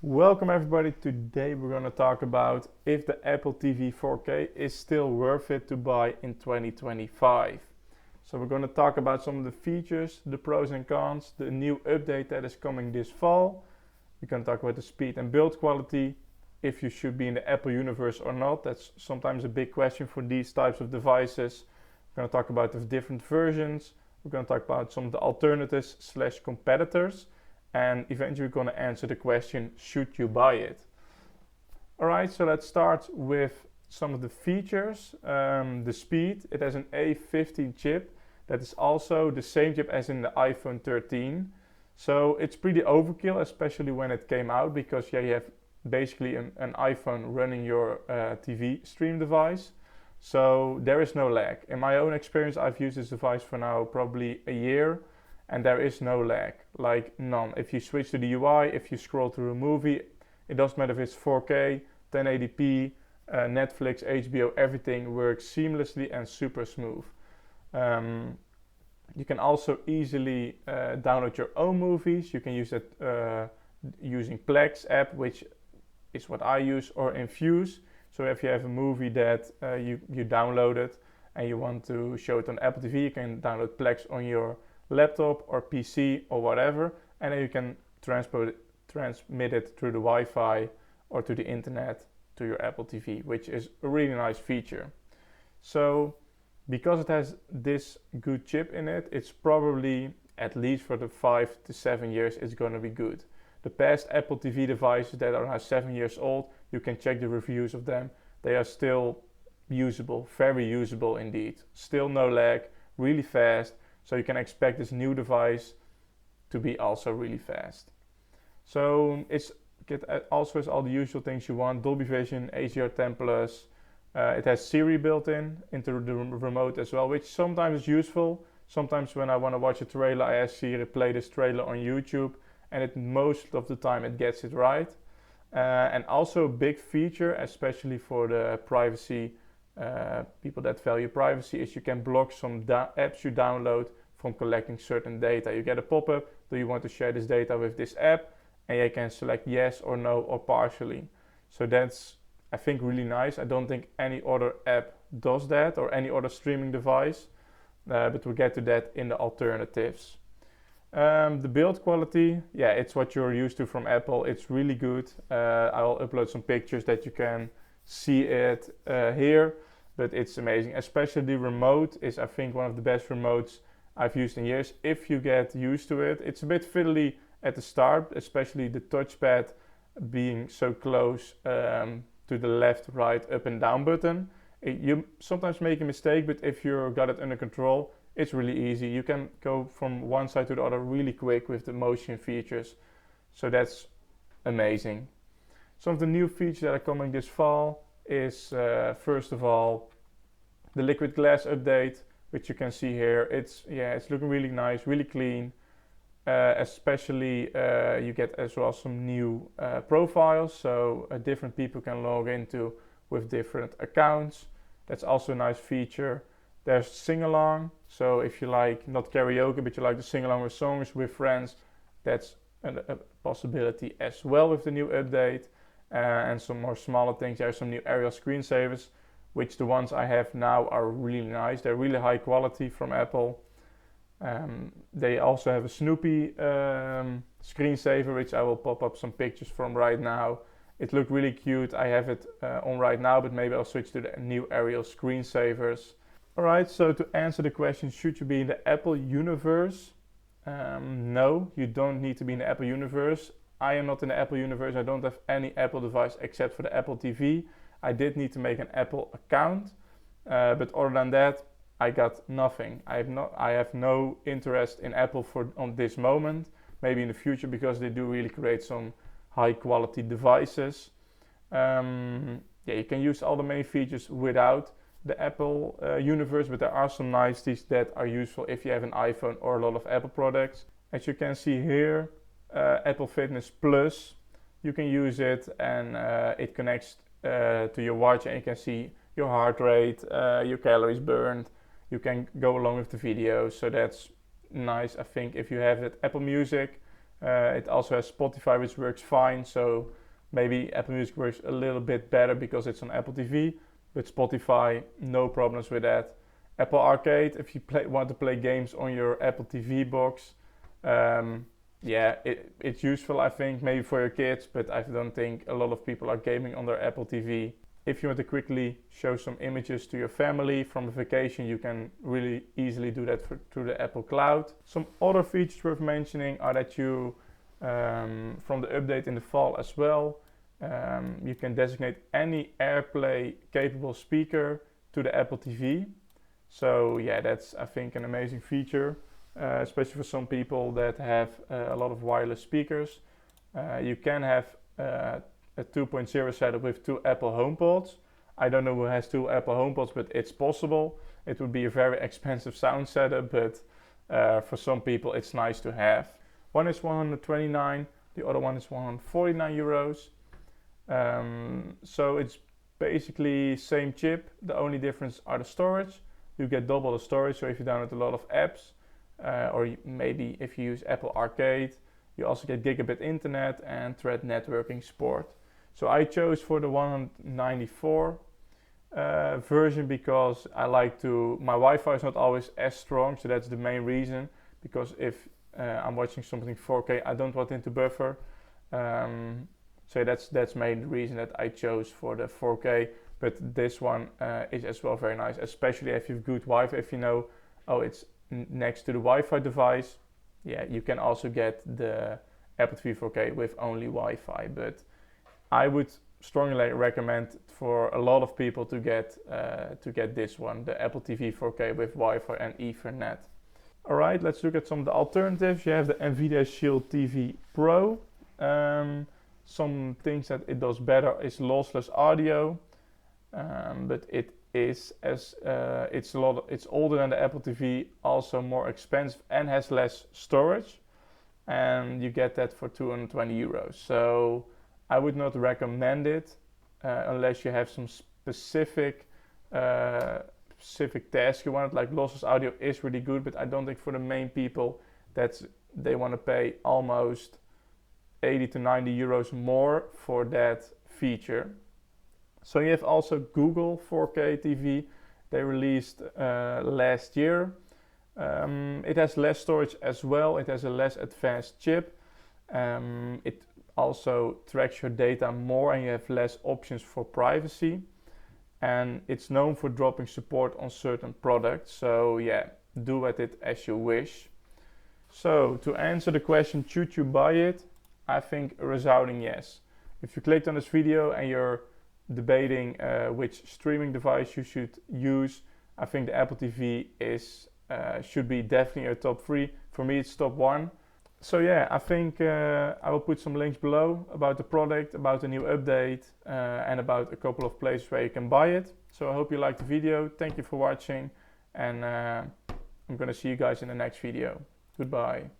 Welcome everybody. Today we're going to talk about if the Apple TV 4K is still worth it to buy in 2025. So we're going to talk about some of the features, the pros and cons, the new update that is coming this fall. We're going to talk about the speed and build quality, if you should be in the Apple universe or not. That's sometimes a big question for these types of devices. We're going to talk about the different versions. We're going to talk about some of the alternatives / competitors. And eventually we're going to answer the question, should you buy it? Alright, so let's start with some of the features. The speed, it has an A15 chip that is also the same chip as in the iPhone 13. So it's pretty overkill, especially when it came out, because you have basically an iPhone running your TV stream device. So there is no lag. In my own experience, I've used this device for now probably a year. And there is no lag, like none. If you switch to the UI, if you scroll through a movie, it doesn't matter if it's 4K, 1080p, Netflix, HBO, everything works seamlessly and super smooth. You can also easily download your own movies. You can use it using Plex app, which is what I use, or Infuse. So if you have a movie that you downloaded and you want to show it on Apple TV, you can download Plex on your laptop or PC or whatever, and then you can transmit it through the Wi-Fi or to the internet to your Apple TV, which is a really nice feature. So because it has this good chip in it, it's probably, at least for the 5 to 7 years, it's going to be good. The past Apple TV devices that are now 7 years old, you can check the reviews of them. They are still usable, very usable indeed. Still no lag, really fast. So you can expect this new device to be also really fast. So it also has all the usual things you want: Dolby Vision, HDR10+. It has Siri built into the remote as well, which sometimes is useful. Sometimes when I want to watch a trailer, I ask Siri to play this trailer on YouTube, and most of the time it gets it right. And also a big feature, especially for the privacy people that value privacy, is you can block some apps you download from collecting certain data. You get a pop-up, do you want to share this data with this app? And you can select yes or no or partially. So that's, I think, really nice. I don't think any other app does that, or any other streaming device, but we'll get to that in the alternatives. The build quality, yeah, it's what you're used to from Apple. It's really good. I'll upload some pictures that you can see it here, but it's amazing. Especially the remote is, I think, one of the best remotes I've used in years. If you get used to it, it's a bit fiddly at the start, especially the touchpad being so close to the left, right, up and down button. You sometimes make a mistake, but if you got it under control, it's really easy. You can go from one side to the other really quick with the motion features. So that's amazing. Some of the new features that are coming this fall is, first of all, the liquid glass update, which you can see here. It's looking really nice, really clean. Especially you get as well some new profiles, so different people can log into with different accounts. That's also a nice feature. There's sing-along, so if you like not karaoke, but you like to sing along with songs with friends, that's a possibility as well with the new update. And some more smaller things. There are some new aerial screensavers, which the ones I have now are really nice. They're really high quality from Apple. They also have a Snoopy screensaver, which I will pop up some pictures from right now. It looked really cute. I have it on right now, but maybe I'll switch to the new aerial screensavers. Alright, so to answer the question, should you be in the Apple universe? No, you don't need to be in the Apple universe. I am not in the Apple universe. I don't have any Apple device except for the Apple TV. I did need to make an Apple account, but other than that, I got nothing. I have no interest in Apple on this moment. Maybe in the future, because they do really create some high quality devices. You can use all the main features without the Apple universe, but there are some niceties that are useful if you have an iPhone or a lot of Apple products. As you can see here, Apple Fitness Plus, you can use it, and it connects to your watch, and you can see your heart rate, your calories burned. You can go along with the videos, so that's nice. I think if you have it, Apple Music, It also has Spotify, which works fine, so maybe Apple Music works a little bit better because it's on Apple TV, but Spotify, no problems with that. Apple Arcade, if you want to play games on your Apple TV box, yeah, it's useful, I think, maybe for your kids, but I don't think a lot of people are gaming on their Apple TV. If you want to quickly show some images to your family from a vacation, you can really easily do that through the Apple Cloud. Some other features worth mentioning are that you, from the update in the fall as well, you can designate any AirPlay capable speaker to the Apple TV. So yeah, that's, I think, an amazing feature, especially for some people that have a lot of wireless speakers. You can have a 2.0 setup with 2 Apple HomePods. I don't know who has 2 Apple HomePods, but it's possible. It would be a very expensive sound setup, but for some people it's nice to have. One is 129, the other one is 149 euros. So it's basically same chip. The only difference are the storage. You get double the storage, so if you download a lot of apps, or maybe if you use Apple Arcade, you also get gigabit internet and thread networking support. So I chose for the 194 version because I like to, my Wi-Fi is not always as strong, so that's the main reason. Because if I'm watching something 4K, I don't want it to buffer. So that's main reason that I chose for the 4K. But this one is as well very nice, especially if you have good Wi-Fi. If you know, oh, it's next to the Wi-Fi device, yeah, you can also get the Apple TV 4K with only Wi-Fi. But I would strongly recommend for a lot of people to get this one, the Apple TV 4K with Wi-Fi and Ethernet. All right, let's look at some of the alternatives. You have the NVIDIA Shield TV Pro. Some things that it does better is lossless audio, but it is it's older than the Apple TV, also more expensive and has less storage, and you get that for 220 euros. So I would not recommend it unless you have some specific task you want. Like lossless audio is really good, but I don't think for the main people that they want to pay almost 80 to 90 euros more for that feature. So you have also Google 4K TV. They released last year. It has less storage as well. It has a less advanced chip. It also tracks your data more and you have less options for privacy. And it's known for dropping support on certain products. So yeah, do with it as you wish. So to answer the question, should you buy it? I think a resounding yes. If you clicked on this video and you're debating which streaming device you should use, I think the Apple TV should be definitely a top 3. For me, it's top 1. So yeah, I think I will put some links below about the product, about the new update, and about a couple of places where you can buy it. So I hope you liked the video. Thank you for watching, and I'm gonna see you guys in the next video. Goodbye.